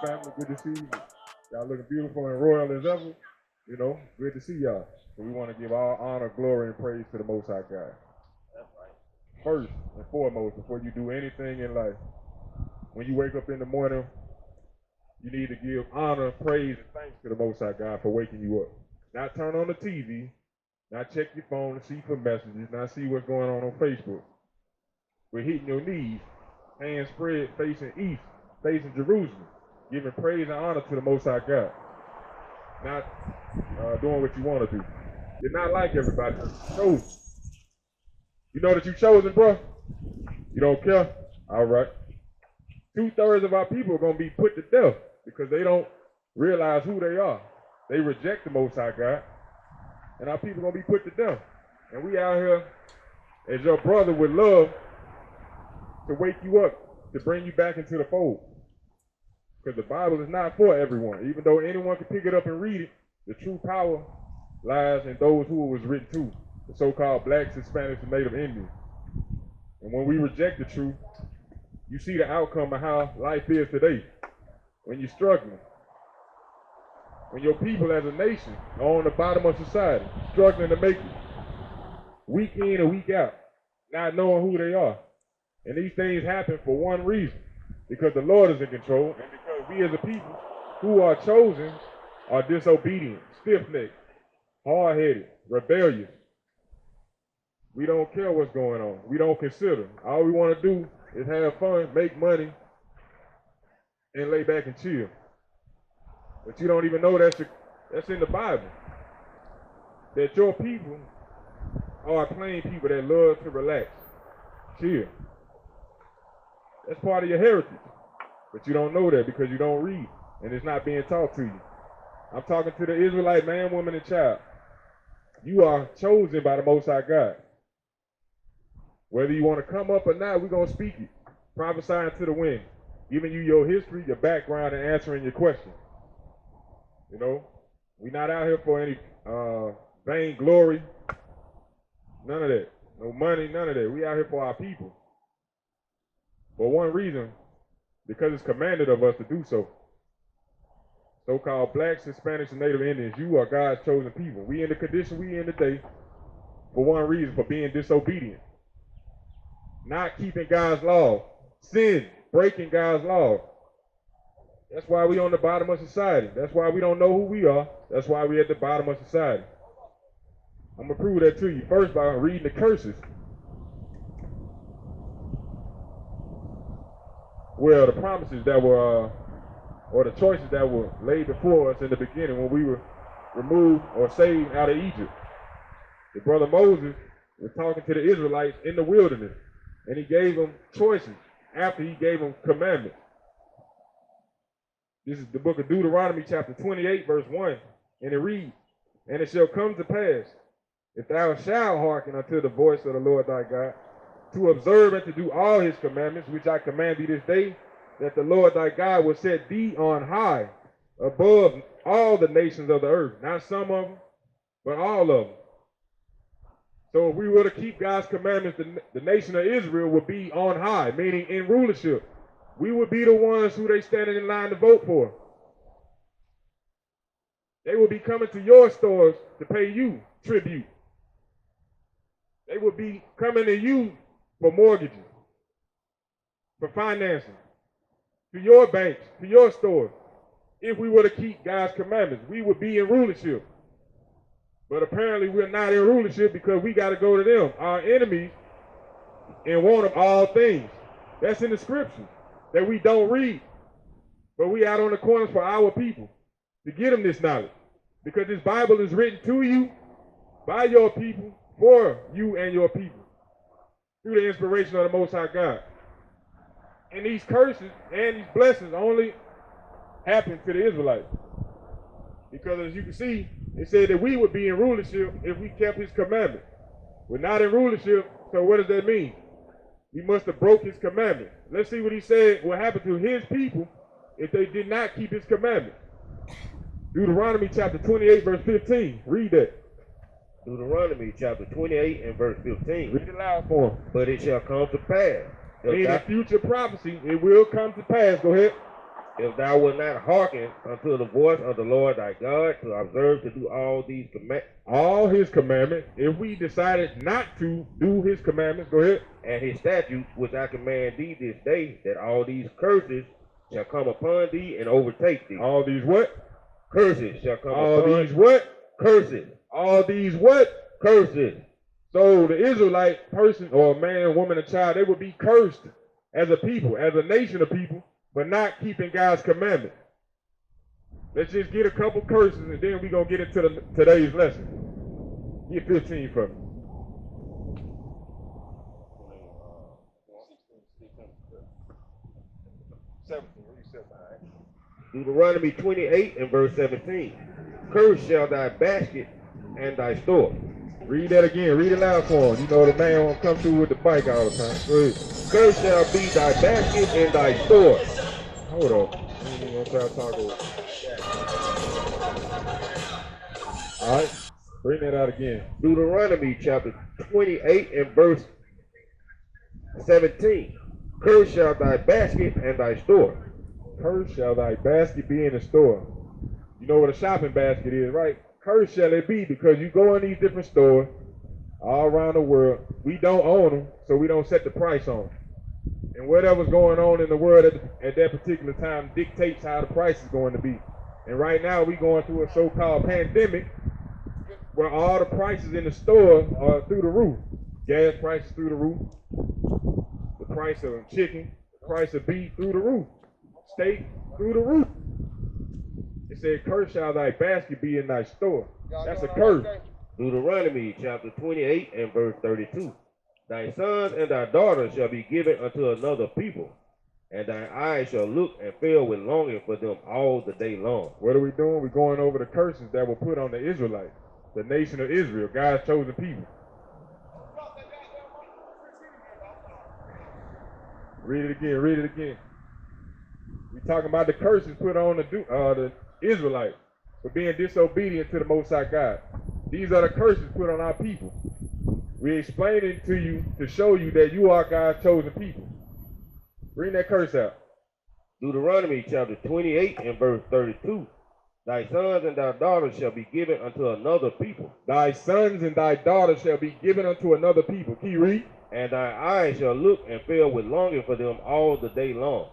family. Good to see you. Y'all looking beautiful and royal as ever. You know, good to see y'all. So we want to give all honor, glory, and praise to the Most High God. That's right. First and foremost, before you do anything in life, when you wake up in the morning, you need to give honor, praise, and thanks to the Most High God for waking you up. Not turn on the TV, not check your phone to see for messages, not see what's going on Facebook. We're hitting your knees, hands spread, facing east, facing Jerusalem, giving praise and honor to the Most High God. Not doing what you want to do. You're not like everybody. You're chosen. You know that you're chosen, bro? You don't care? All right. 2/3 of our people are going to be put to death because they don't realize who they are. They reject the Most High God, and our people are going to be put to death. And we out here, as your brother, would love to wake you up, to bring you back into the fold. Because the Bible is not for everyone. Even though anyone can pick it up and read it, the true power lies in those who it was written to, the so-called blacks, Hispanics, and Native Indians. And when we reject the truth, you see the outcome of how life is today. When you're struggling, when your people as a nation are on the bottom of society, struggling to make it, week in and week out, not knowing who they are. And these things happen for one reason, because the Lord is in control, and because we as a people who are chosen are disobedient, stiff-necked, hard-headed, rebellious. We don't care what's going on. We don't consider. All we want to do is have fun, make money, and lay back and chill. But you don't even know that's in the Bible. That your people are plain people that love to relax, chill. That's part of your heritage. But you don't know that because you don't read, and it's not being taught to you. I'm talking to the Israelite man, woman, and child. You are chosen by the Most High God. Whether you want to come up or not, we're going to speak it. Prophesying to the wind. Giving you your history, your background, and answering your questions. You know, we're not out here for any vain glory. None of that. No money, none of that. We out here for our people. For one reason, because it's commanded of us to do so. So-called blacks, Hispanics, and Native Indians, you are God's chosen people. We in the condition we in today for one reason, for being disobedient. Not keeping God's law. Sin, breaking God's law. That's why we on the bottom of society. That's why we don't know who we are. That's why we at the bottom of society. I'm going to prove that to you first by reading the curses. Well, the promises that were, or the choices that were laid before us in the beginning when we were removed or saved out of Egypt. The brother Moses was talking to the Israelites in the wilderness, and he gave them choices after he gave them commandments. This is the book of Deuteronomy chapter 28, verse 1, and it reads, "And it shall come to pass, if thou shalt hearken unto the voice of the Lord thy God, to observe and to do all his commandments, which I command thee this day, that the Lord thy God will set thee on high above all the nations of the earth." Not some of them, but all of them. So if we were to keep God's commandments, the nation of Israel would be on high, meaning in rulership. We would be the ones who they standing in line to vote for. They would be coming to your stores to pay you tribute. They would be coming to you for mortgages, for financing, to your banks, to your stores. If we were to keep God's commandments, we would be in rulership. But apparently we're not in rulership because we got to go to them, our enemies, and want of all things. That's in the scriptures that we don't read. But we out on the corners for our people to get them this knowledge. Because this Bible is written to you, by your people, for you and your people, through the inspiration of the Most High God. And these curses and these blessings only happen to the Israelites. Because as you can see, it said that we would be in rulership if we kept his commandments. We're not in rulership, so what does that mean? We must have broke his commandments. Let's see what he said will happen to his people if they did not keep his commandments. Deuteronomy chapter 28, verse 15. Read that. Deuteronomy chapter 28 and verse 15. Read it loud for him. But it shall come to pass. In a future prophecy, it will come to pass. Go ahead. if thou wilt not hearken unto the voice of the Lord thy God, to observe to do all his commandments, if we decided not to do his commandments, go ahead, and his statutes, which I command thee this day, that all these curses shall come upon thee and overtake thee. All these what? Curses shall come all upon these what? Curses. All these what? Curses. So the Israelite person, or a man, woman, or child, they would be cursed as a people, as a nation of people, for not keeping God's commandments. Let's just get a couple curses, and then we're going to get into today's lesson. Get 15 for me. Deuteronomy 28 and verse 17. Cursed shall thy basket and thy store. Read that again. Read it loud for him. You know the man won't come through with the bike all the time. Go ahead. Cursed shall be thy basket and thy store. Hold up. I ain't even gonna try to talk over. All right. Bring that out again. Deuteronomy chapter 28 and verse 17. Cursed shall thy basket and thy store. Cursed shall thy basket be in the store. You know what a shopping basket is, right? Cursed shall it be, because you go in these different stores all around the world. We don't own them, so we don't set the price on them. And whatever's going on in the world at that particular time dictates how the price is going to be. And right now we're going through a so-called pandemic where all the prices in the store are through the roof. Gas prices through the roof. The price of chicken, the price of beef through the roof. Steak through the roof. It said, cursed shall thy basket be in thy store. That's a curse. Deuteronomy chapter 28 and verse 32. Thy sons and thy daughters shall be given unto another people, and thine eyes shall look and fill with longing for them all the day long. What are we doing? We're going over the curses that were put on the Israelites, the nation of Israel, God's chosen people. Read it again. Read it again. We're talking about the curses put on the Israelites for being disobedient to the Most High God. These are the curses put on our people. We explain it to you to show you that you are God's chosen people. Bring that curse out. Deuteronomy chapter 28 and verse 32. Thy sons and thy daughters shall be given unto another people. Thy sons and thy daughters shall be given unto another people. Can you read? And thy eyes shall look and fill with longing for them all the day long.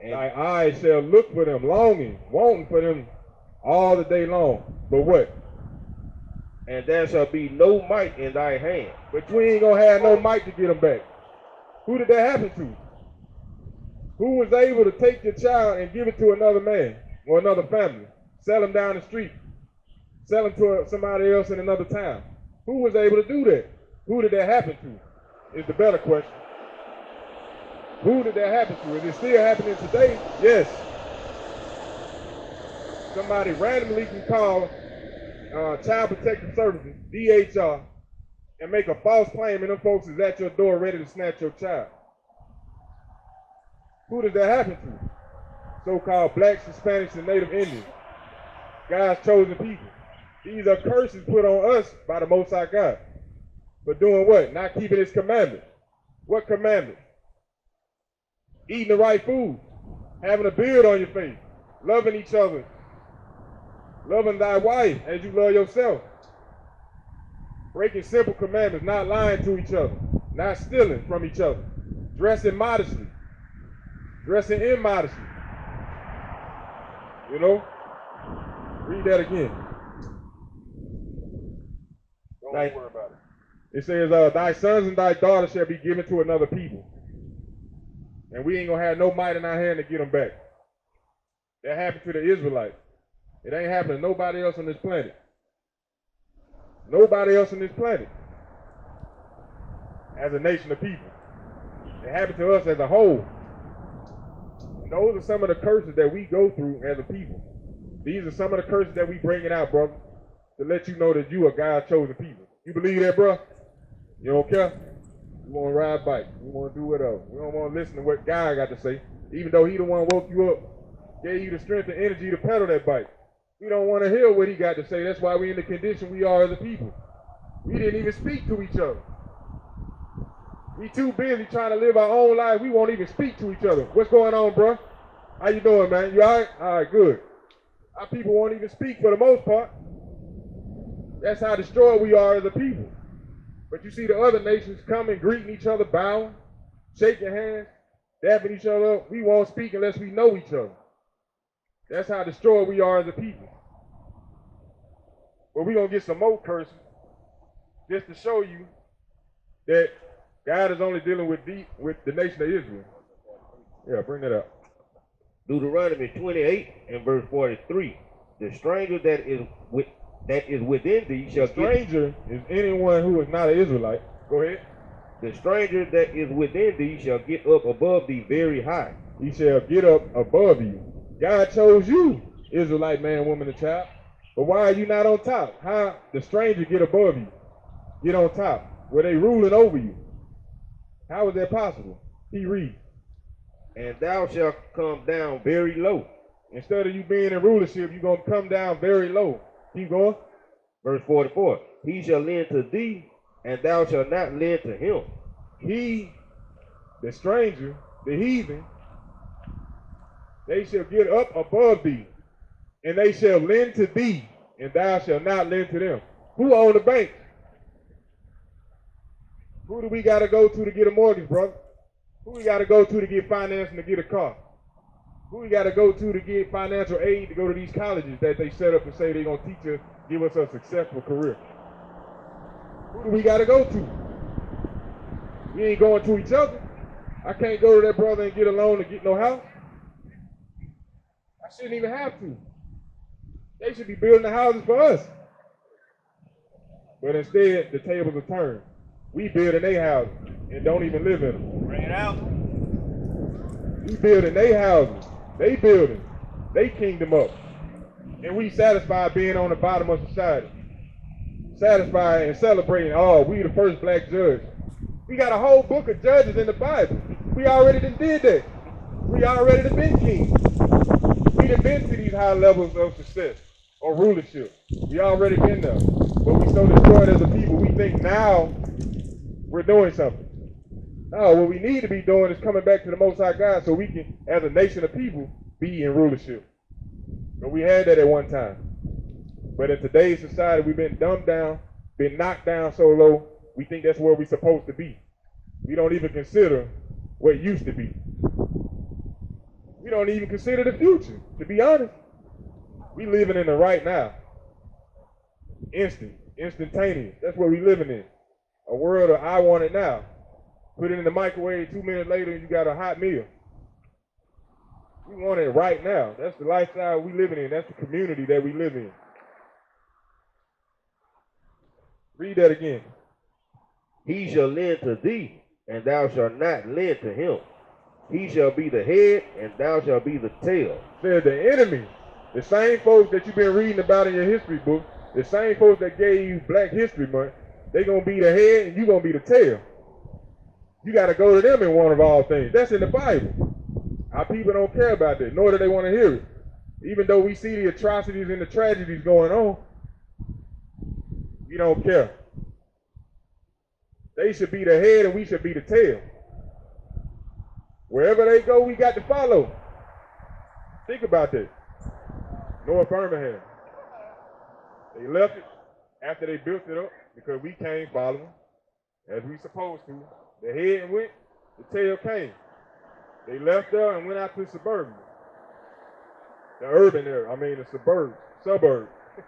And thy eyes shall look for them, longing, wanting for them all the day long. But what? And there shall be no might in thy hand. But you ain't going to have no might to get them back. Who did that happen to? Who was able to take your child and give it to another man or another family? Sell him down the street. Sell him to somebody else in another town. Who was able to do that? Who did that happen to? Is the better question. Who did that happen to? Is it still happening today? Yes. Somebody randomly can call Child Protective Services, DHR, and make a false claim, and them folks is at your door ready to snatch your child. Who did that happen to? So-called blacks, Hispanics, and Native Indians. God's chosen people. These are curses put on us by the Most High God. For doing what? Not keeping his commandments. What commandments? Eating the right food. Having a beard on your face. Loving each other. Loving thy wife as you love yourself. Breaking simple commandments. Not lying to each other. Not stealing from each other. Dressing modestly. Dressing immodestly. You know? Read that again. Don't worry about it. It says, thy sons and thy daughters shall be given to another people. And we ain't going to have no might in our hand to get them back. That happened to the Israelites. It ain't happening to nobody else on this planet. Nobody else on this planet. As a nation of people. It happened to us as a whole. And those are some of the curses that we go through as a people. These are some of the curses that we bringing out, brother, to let you know that you are God's chosen people. You believe that, bro? You don't care? You want to ride a bike. You want to do whatever. We don't want to listen to what God got to say, even though he the one woke you up, gave you the strength and energy to pedal that bike. We don't want to hear what he got to say. That's why we're in the condition we are as a people. We didn't even speak to each other. We too busy trying to live our own life. We won't even speak to each other. What's going on, bro? How you doing, man? You all right? All right, good. Our people won't even speak for the most part. That's how destroyed we are as a people. But you see the other nations coming, greeting each other, bowing, shaking hands, dapping each other up. We won't speak unless we know each other. That's how destroyed we are as a people. But we're going to get some more curses just to show you that God is only dealing with the nation of Israel. Yeah, bring that up. Deuteronomy 28 and verse 43. The stranger that is within thee shall stranger is anyone who is not an Israelite. Go ahead. The stranger that is within thee shall get up above thee very high. He shall get up above you. God chose you, Israelite man, woman, and child. But why are you not on top? How the stranger get above you? Get on top. Were they ruling over you? How is that possible? He reads. And thou shalt come down very low. Instead of you being in rulership, you're going to come down very low. Keep going. Verse 44. He shall lend to thee, and thou shalt not lend to him. He, the stranger, the heathen, they shall get up above thee, and they shall lend to thee, and thou shalt not lend to them. Who own the bank? Who do we got to go to get a mortgage, brother? Who we got to go to get financing to get a car? Who we got to go to get financial aid to go to these colleges that they set up and say they're going to teach us, give us a successful career? Who do we got to go to? We ain't going to each other. I can't go to that brother and get a loan to get no house. I shouldn't even have to. They should be building the houses for us. But instead, the tables are turned. We build in their houses and don't even live in them. Bring it out. We building their houses. They building. They kingdom up. And we satisfied being on the bottom of society. Satisfied and celebrating, oh, we the first black judge. We got a whole book of judges in the Bible. We already done did that. We already done been kings. We done been to these high levels of success or rulership. We already been there. But we so destroyed as a people, we think now we're doing something. No, what we need to be doing is coming back to the Most High God so we can, as a nation of people, be in rulership. But we had that at one time. But in today's society, we've been dumbed down, been knocked down so low, we think that's where we're supposed to be. We don't even consider what it used to be. We don't even consider the future, to be honest. We living in the right now. Instantaneous. That's what we living in. A world of I want it now. Put it in the microwave, 2 minutes later, and you got a hot meal. We want it right now. That's the lifestyle we living in. That's the community that we live in. Read that again. He shall lend to thee, and thou shalt not lend to him. He shall be the head, and thou shalt be the tail. Said the enemy, the same folks that you've been reading about in your history book, the same folks that gave you Black History Month, they're going to be the head and you're going to be the tail. You got to go to them in one of all things. That's in the Bible. Our people don't care about that, nor do they want to hear it. Even though we see the atrocities and the tragedies going on, we don't care. They should be the head and we should be the tail. Wherever they go, we got to follow. Think about that. North Birmingham. They left it after they built it up because we came following as we supposed to. The head went, the tail came. They left there and went out to suburban. The urban area, the suburb. As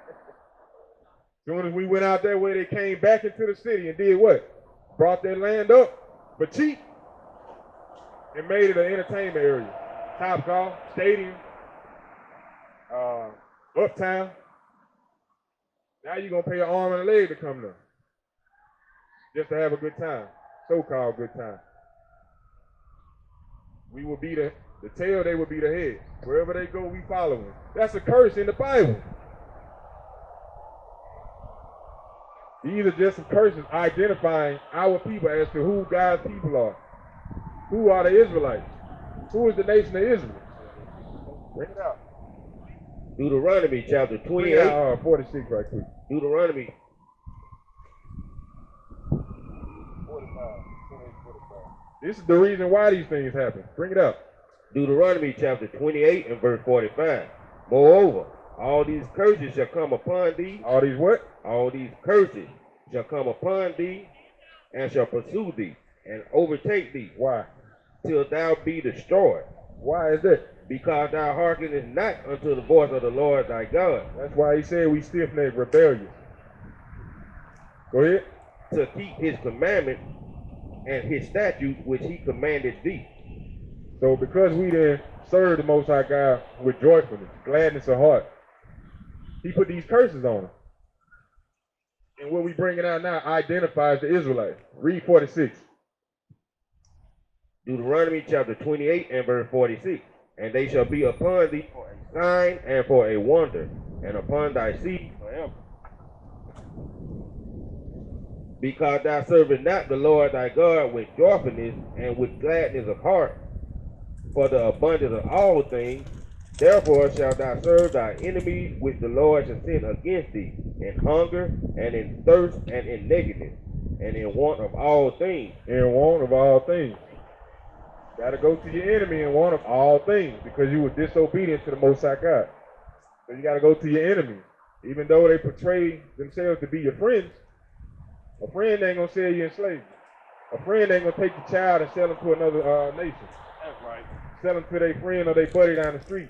soon as we went out that way, they came back into the city and did what? Brought their land up for cheap and made it an entertainment area. Top golf, stadium, uptown. Now you're going to pay an arm and a leg to come there just to have a good time, so-called good time. We will be the tail, they will be the head. Wherever they go, we follow them. That's a curse in the Bible. These are just some curses identifying our people as to who God's people are. Who are the Israelites? Who is the nation of Israel? Bring it out. Deuteronomy chapter 28. 46 right quick. Deuteronomy 45. This is the reason why these things happen. Bring it up. Deuteronomy chapter 28 and verse 45. Moreover, all these curses shall come upon thee. All these what? All these curses shall come upon thee and shall pursue thee and overtake thee. Why? Till thou be destroyed. Why is that? Because thou hearkenest not unto the voice of the Lord thy God. That's why he said we stiff-necked, rebellious. Go ahead. To keep his commandments and his statutes which he commanded thee. So because we then serve the Most High God with joyfulness, gladness of heart, he put these curses on us. And what we bringing out now identifies the Israelites. Read 46. Deuteronomy chapter 28 and verse 46. And they shall be upon thee for a sign and for a wonder, and upon thy seed forever. Because thou servest not the Lord thy God with joyfulness and with gladness of heart, for the abundance of all things, therefore shalt thou serve thy enemies which the Lord shall send against thee, in hunger, and in thirst, and in nakedness, and in want of all things. In want of all things. Got to go to your enemy in want of all things, because you were disobedient to the Most High God. So you got to go to your enemy. Even though they portray themselves to be your friends, a friend ain't going to sell you in slavery. A friend ain't going to take your child and sell him to another nation. That's right. Sell them to their friend or their buddy down the street.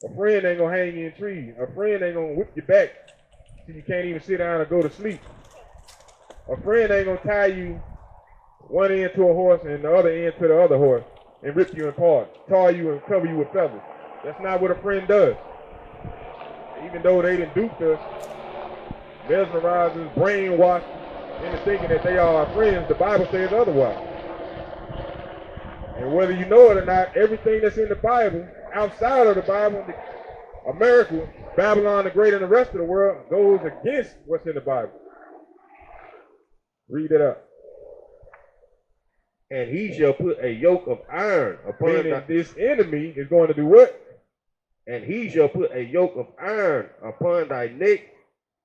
A friend ain't going to hang you in trees. A friend ain't going to whip your back so you can't even sit down or go to sleep. A friend ain't going to tie you one end to a horse and the other end to the other horse and rip you in parts, tar you and cover you with feathers. That's not what a friend does. Even though they done duped us, mesmerized us, brainwashed into thinking that they are our friends, the Bible says otherwise. And whether you know it or not, everything that's in the Bible, outside of the Bible, America, Babylon the Great, and the rest of the world goes against what's in the Bible. Read it up. And he shall put a yoke of iron upon this enemy is going to do what? And he shall put a yoke of iron upon thy neck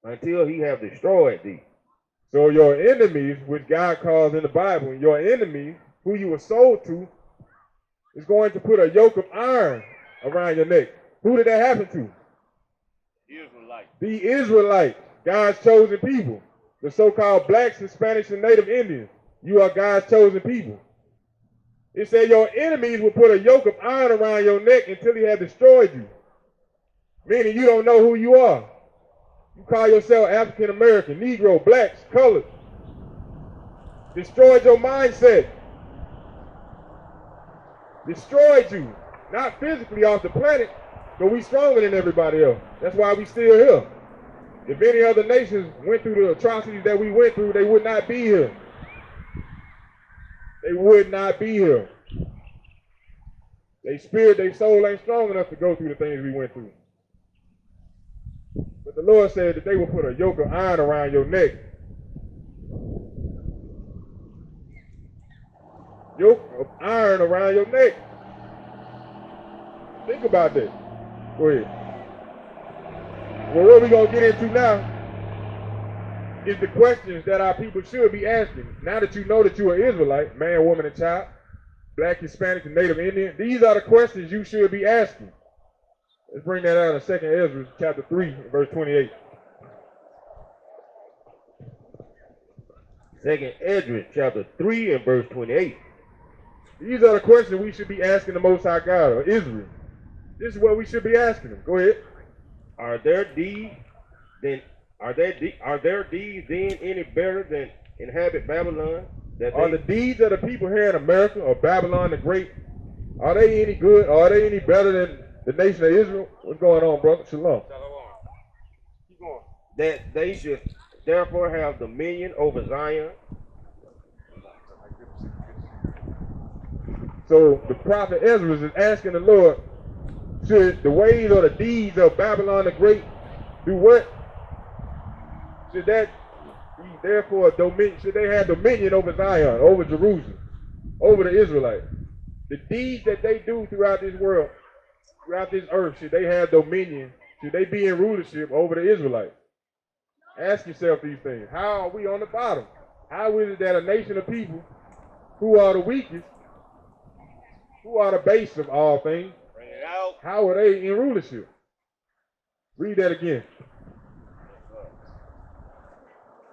until he have destroyed thee. So your enemies, which God calls in the Bible, your enemies, who you were sold to, is going to put a yoke of iron around your neck. Who did that happen to? Israelites. The Israelites, God's chosen people. The so-called blacks, Hispanics, and Native Indians. You are God's chosen people. It said your enemies will put a yoke of iron around your neck until he has destroyed you. Meaning you don't know who you are. You call yourself African American, Negro, blacks, colored. Destroyed your mindset. Destroyed you. Not physically off the planet, but we stronger than everybody else. That's why we still here. If any other nations went through the atrocities that we went through, they would not be here. They would not be here. Their spirit, their soul ain't strong enough to go through the things we went through. But the Lord said that they will put a yoke of iron around your neck. Yoke of iron around your neck. Think about that. Go ahead. Well, what we're going to get into now is the questions that our people should be asking. Now that you know that you are Israelite, man, woman, and child, black, Hispanic, and Native Indian, these are the questions you should be asking. Let's bring that out in 2 Ezra chapter 3, verse 28. 2 Ezra chapter 3 and verse 28. These are the questions we should be asking the Most High God, or Israel. This is what we should be asking them. Go ahead. Are their deeds then any better than inhabit Babylon? Are the deeds of the people here in America or Babylon the Great, are they any good? Or are they any better than the nation of Israel? What's going on, brother? Shalom. Keep going. That they should therefore have dominion over Zion. So the prophet Ezra is asking the Lord, should the ways or the deeds of Babylon the Great do what? Should that be therefore dominion? Should they have dominion over Zion, over Jerusalem, over the Israelites? The deeds that they do throughout this world, throughout this earth, should they have dominion? Should they be in rulership over the Israelites? Ask yourself these things. How are we on the bottom? How is it that a nation of people who are the weakest who are the base of all things, Bring it out. how are they in rulership? Read that again.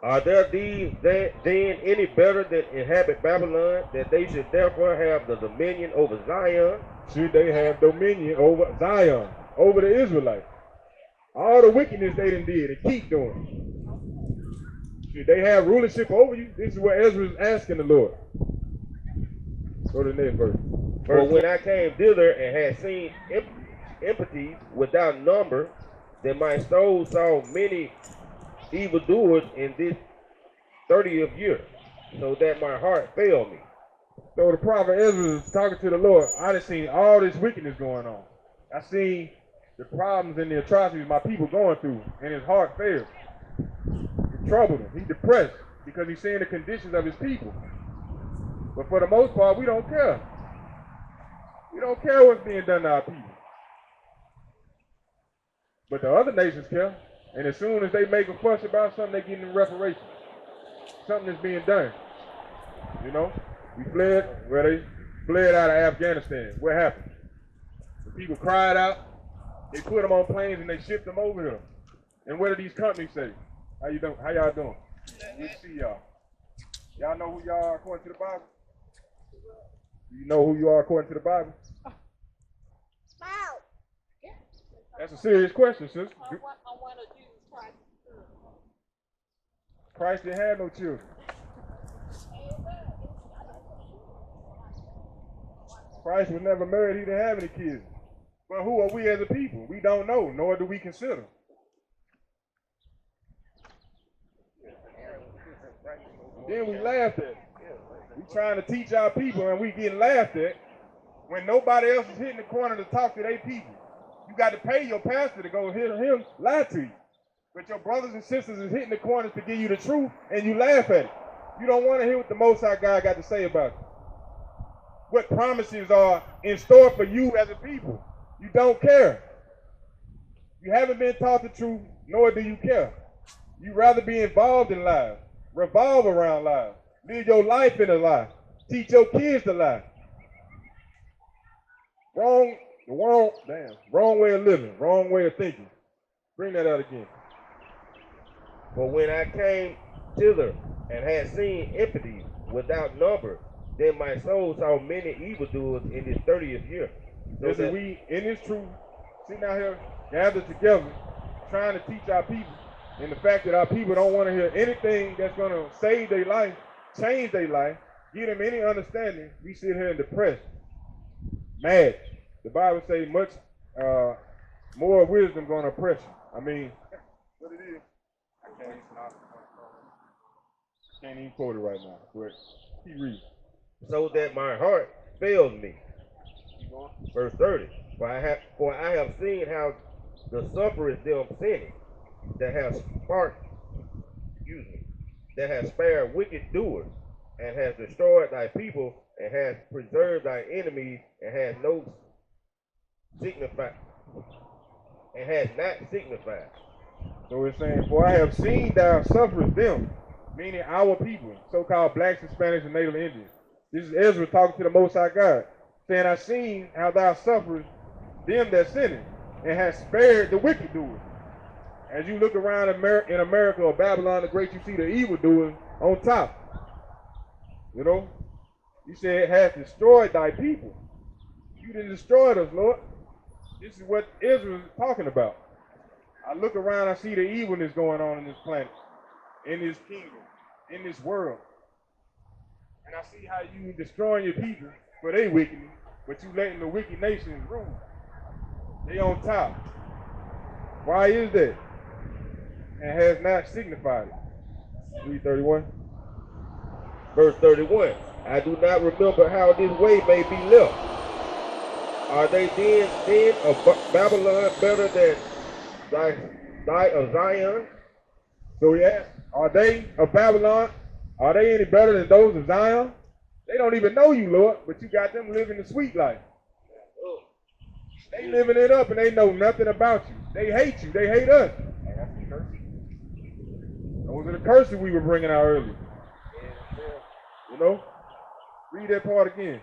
Are there these then any better than inhabit Babylon, that they should therefore have the dominion over Zion? Should they have dominion over Zion, over the Israelites? All the wickedness they done did and keep doing. Should they have rulership over you? This is what Ezra is asking the Lord. Go to the next verse. For when I came thither and had seen iniquities without number, then my soul saw many evildoers in this 30th year, so that my heart failed me. So the prophet Ezra is talking to the Lord. I done seen all this wickedness going on. I seen the problems and the atrocities my people going through, and his heart failed. It troubled him. He's depressed because he's seeing the conditions of his people. But for the most part, we don't care. We don't care what's being done to our people. But the other nations care. And as soon as they make a fuss about something, they get in reparations. Something is being done. You know? They fled out of Afghanistan. What happened? The people cried out. They put them on planes and they shipped them over here. And what do these companies say? How you doing? How y'all doing? Good to see y'all. Y'all know who y'all are according to the Bible? You know who you are according to the Bible? That's a serious question, sister. Christ didn't have no children. Christ was never married. He didn't have any kids. But who are we as a people? We don't know, nor do we consider. Then we laughed at it. We trying to teach our people and we getting laughed at when nobody else is hitting the corner to talk to their people. You got to pay your pastor to go hear him lie to you. But your brothers and sisters is hitting the corners to give you the truth and you laugh at it. You don't want to hear what the Most High God got to say about it. What promises are in store for you as a people. You don't care. You haven't been taught the truth, nor do you care. You rather be involved in lies, revolve around lies, live your life in a lie, teach your kids to lie. Wrong way of living, wrong way of thinking. Bring that out again. For when I came thither and had seen iniquities without number, then my soul saw many evildoers in this 30th year. So Listen, we, in this truth, sitting out here, gathered together, trying to teach our people, and the fact that our people don't want to hear anything that's going to save their life, change their life, give them any understanding, we sit here and depressed, mad. The Bible says much more wisdom going to oppress you. I mean, what it is, I can't even quote it right now, but keep reading. So that my heart fails me. Verse 30. For I have seen how the sufferers them sinning, that has spared wicked doers, and has destroyed thy people, and has preserved thy enemies, and has not signified. So it's saying, for I have seen thou sufferest them, meaning our people, so-called blacks, Hispanics, and Native Indians. This is Ezra talking to the Most High God, saying, I've seen how thou sufferest them that sinned, and hast spared the wicked doers. As you look around in America or Babylon the Great, you see the evildoers on top. You know? You said it has destroyed thy people. You didn't destroy us, Lord. This is what Israel is talking about. I look around, I see the evilness going on in this planet, in this kingdom, in this world. And I see how you destroying your people for their wickedness, but you letting the wicked nations rule. They on top. Why is that? And has not signified it. Read 31. Verse 31. I do not remember how this way may be left. Are they then of Babylon better than thy of Zion? So he asked, are they of Babylon? Are they any better than those of Zion? They don't even know you, Lord, but you got them living the sweet life. They living it up and they know nothing about you. They hate you. They hate us. Those are the curses we were bringing out earlier. You know? Read that part again.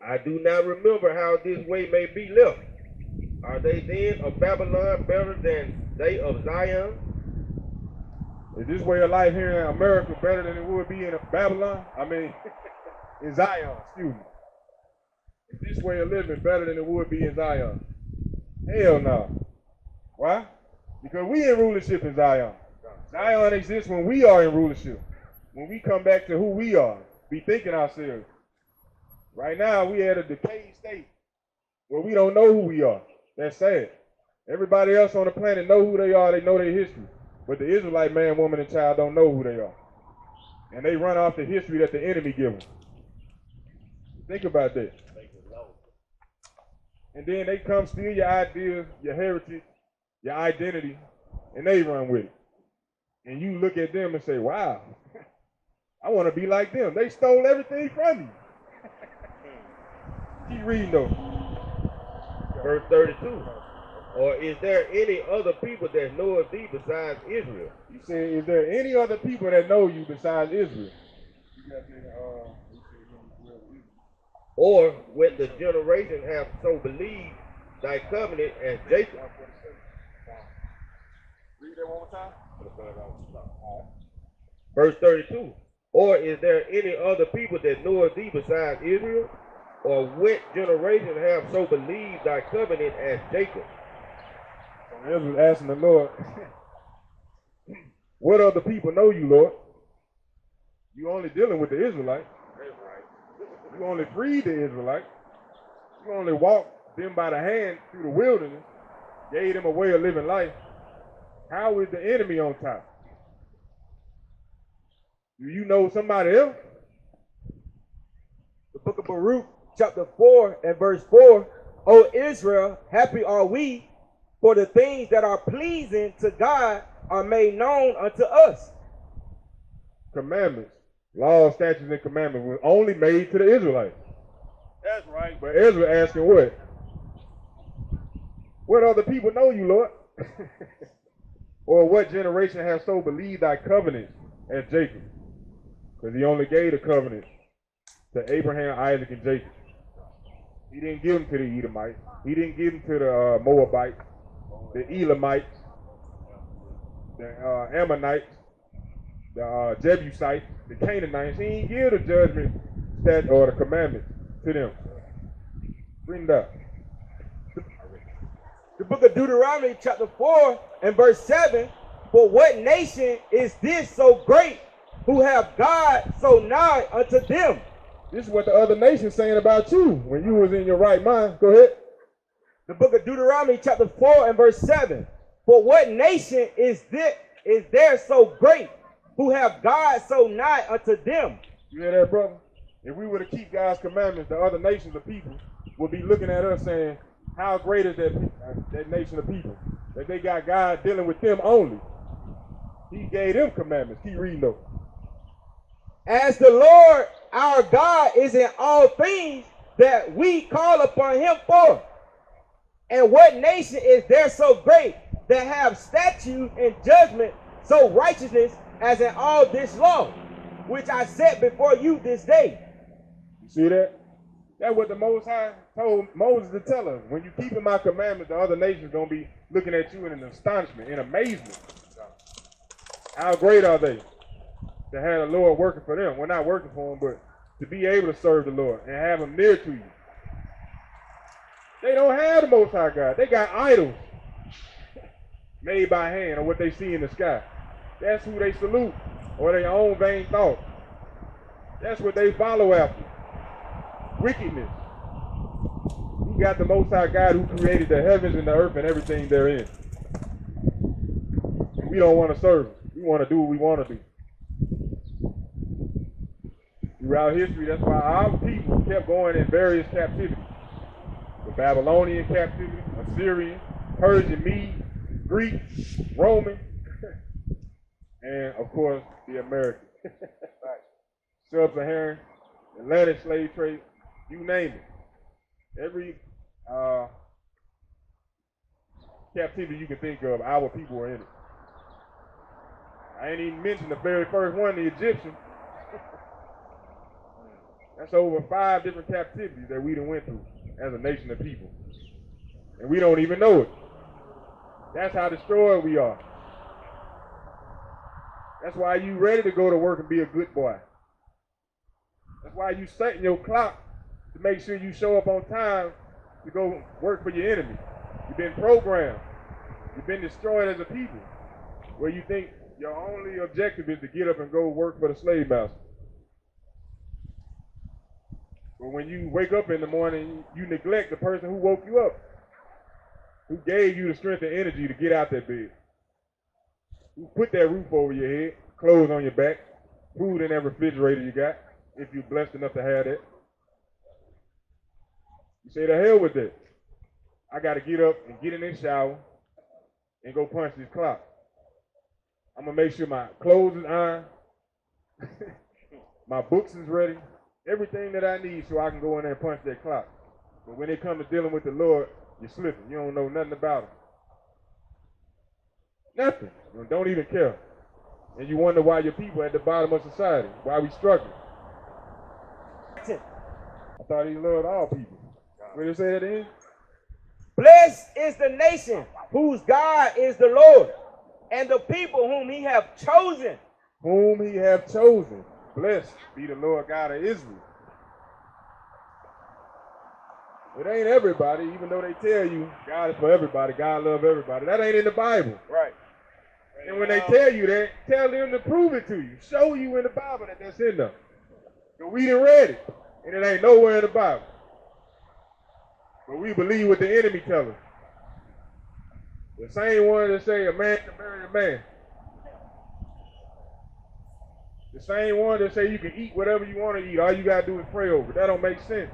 I do not remember how this way may be left. Are they then of Babylon better than they of Zion? Is this way of life here in America better than it would be in Babylon? I mean, in Zion, excuse me. Is this way of living better than it would be in Zion? Hell no. Why? Because we in rulership in Zion. Zion exists when we are in rulership. When we come back to who we are, be thinking ourselves. Right now, we at a decayed state where we don't know who we are. That's sad. Everybody else on the planet know who they are. They know their history. But the Israelite man, woman, and child don't know who they are. And they run off the history that the enemy give them. Think about that. And then they come steal your ideas, your heritage, your identity, and they run with it. And you look at them and say, wow, I want to be like them. They stole everything from you. Keep reading though. Verse 32. Or is there any other people that know of thee besides Israel? He said, is there any other people that know you besides Israel? Or when the generation have so believed thy covenant as Jacob. Read that one more time. Verse 32. Or is there any other people that know of thee besides Israel? Or what generation have so believed thy covenant as Jacob? So Israel asking the Lord, what other people know you, Lord? You only dealing with the Israelites. You only freed the Israelites. You only walked them by the hand through the wilderness, gave them a way of living life. How is the enemy on top? Do you know somebody else? The book of Baruch, chapter 4 and verse 4. O Israel, happy are we, for the things that are pleasing to God are made known unto us. Commandments, laws, statutes, and commandments were only made to the Israelites. That's right. But Ezra asking what? What other people know you, Lord? Or what generation has so believed thy covenant as Jacob? Because he only gave the covenant to Abraham, Isaac, and Jacob. He didn't give them to the Edomites. He didn't give them to the Moabites, the Elamites, the Ammonites, the Jebusites, the Canaanites. He didn't give the judgment that or the commandments to them. Bring it up. The book of Deuteronomy, chapter 4 and verse 7. For what nation is this so great, who have God so nigh unto them? This is what the other nation's saying about you when you was in your right mind. Go ahead. The book of Deuteronomy, chapter 4 and verse 7. For what nation is there so great, who have God so nigh unto them? You hear that, brother? If we were to keep God's commandments, the other nations of people would be looking at us saying, how great is that nation of people? That they got God dealing with them only. He gave them commandments. Keep reading though. As the Lord our God is in all things that we call upon him for. And what nation is there so great that have statute and judgment so righteousness as in all this law, which I set before you this day? You see that? That's what the Most High told Moses to tell us. When you keep my commandments, the other nations going to be looking at you in astonishment, in amazement. How great are they to have the Lord working for them? We're not working for them, but to be able to serve the Lord and have him near to you. They don't have the Most High God. They got idols made by hand or what they see in the sky. That's who they salute, or their own vain thoughts. That's what they follow after. Wickedness. We got the Most High God who created the heavens and the earth and everything therein. We don't want to serve him. We want to do what we want to do. Throughout history, that's why our people kept going in various captivities. The Babylonian captivity, Assyrian, Persian, Mede, Greek, Roman, and of course the American. Sub-Saharan, Atlantic slave trade, you name it. Every captivity you can think of, our people were in it. I ain't even mentioned the very first one, the Egyptian. That's over 5 different captivities that we done went through as a nation of people. And we don't even know it. That's how destroyed we are. That's why you ready to go to work and be a good boy. That's why you setting your clock to make sure you show up on time to go work for your enemy. You've been programmed. You've been destroyed as a people, where you think your only objective is to get up and go work for the slave master. But when you wake up in the morning, you neglect the person who woke you up, who gave you the strength and energy to get out that bed, who put that roof over your head, clothes on your back, food in that refrigerator you got, if you're blessed enough to have that. You say, the hell with that. I got to get up and get in this shower and go punch this clock. I'm going to make sure my clothes is ironed, my books is ready, everything that I need so I can go in there and punch that clock. But when it comes to dealing with the Lord, you're slipping. You don't know nothing about him. Nothing. You don't even care. And you wonder why your people at the bottom of society, why we struggling. I thought he loved all people. What did he say that in? Blessed is the nation whose God is the Lord, and the people whom he hath chosen. Whom he hath chosen. Blessed be the Lord God of Israel. It ain't everybody, even though they tell you God is for everybody, God loves everybody. That ain't in the Bible. Right. And when they tell you that, tell them to prove it to you. Show you in the Bible that that's in there. But we done read it, and it ain't nowhere in the Bible. But we believe what the enemy tells us. The same one that say a man can marry a man. The same one that say you can eat whatever you want to eat. All you got to do is pray over it. That don't make sense.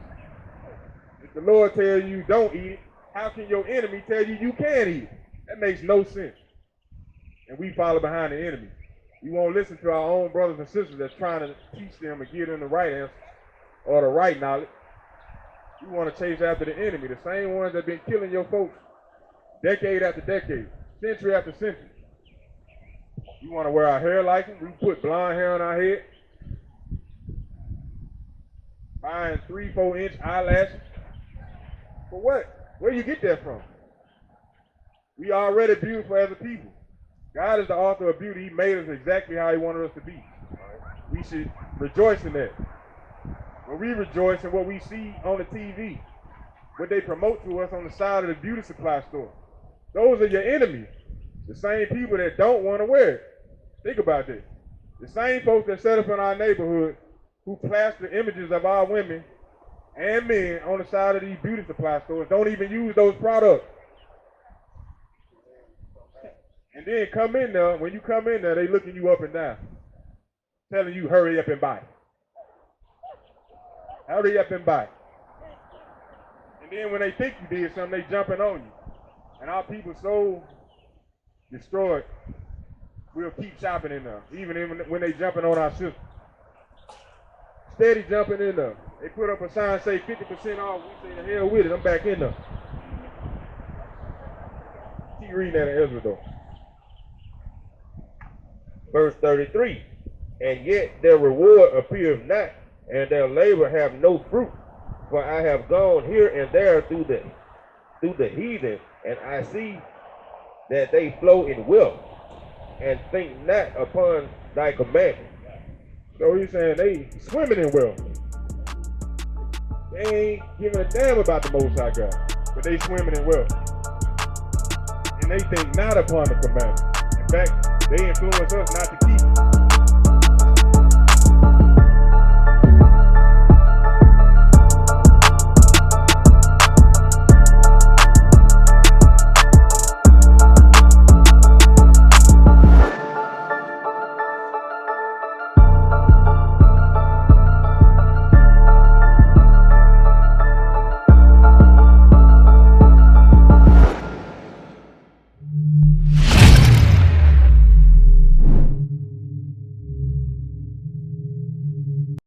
If the Lord tells you don't eat it, how can your enemy tell you you can eat it? That makes no sense. And we follow behind the enemy. We won't listen to our own brothers and sisters that's trying to teach them and give them the right answer or the right knowledge. We want to chase after the enemy, the same ones that been killing your folks decade after decade, century after century. We want to wear our hair like them. We put blonde hair on our head, buying 3-4 inch eyelashes. For what? Where do you get that from? We already beautiful as a people. God is the author of beauty. He made us exactly how he wanted us to be. We should rejoice in that. But we rejoice in what we see on the TV, what they promote to us on the side of the beauty supply store. Those are your enemies. The same people that don't want to wear it. Think about that. The same folks that set up in our neighborhood who plaster images of our women and men on the side of these beauty supply stores don't even use those products. And then come in there, when you come in there, they looking you up and down, telling you hurry up and buy. Hurry up and buy. And then when they think you did something, they jumping on you. And our people so destroyed, we'll keep shopping in there, even when they jumping on our system. Steady jumping in there. They put up a sign say 50% off. We say the hell with it. I'm back in there. Keep reading that in Ezra though. Verse 33, and yet their reward appeareth not, and their labor have no fruit. For I have gone here and there through the heathen, and I see that they flow in wealth, and think not upon thy commandment. So he's saying they swimming in wealth. They ain't giving a damn about the Most High God, but they swimming in wealth. And they think not upon the commandment. In fact, they influence us not to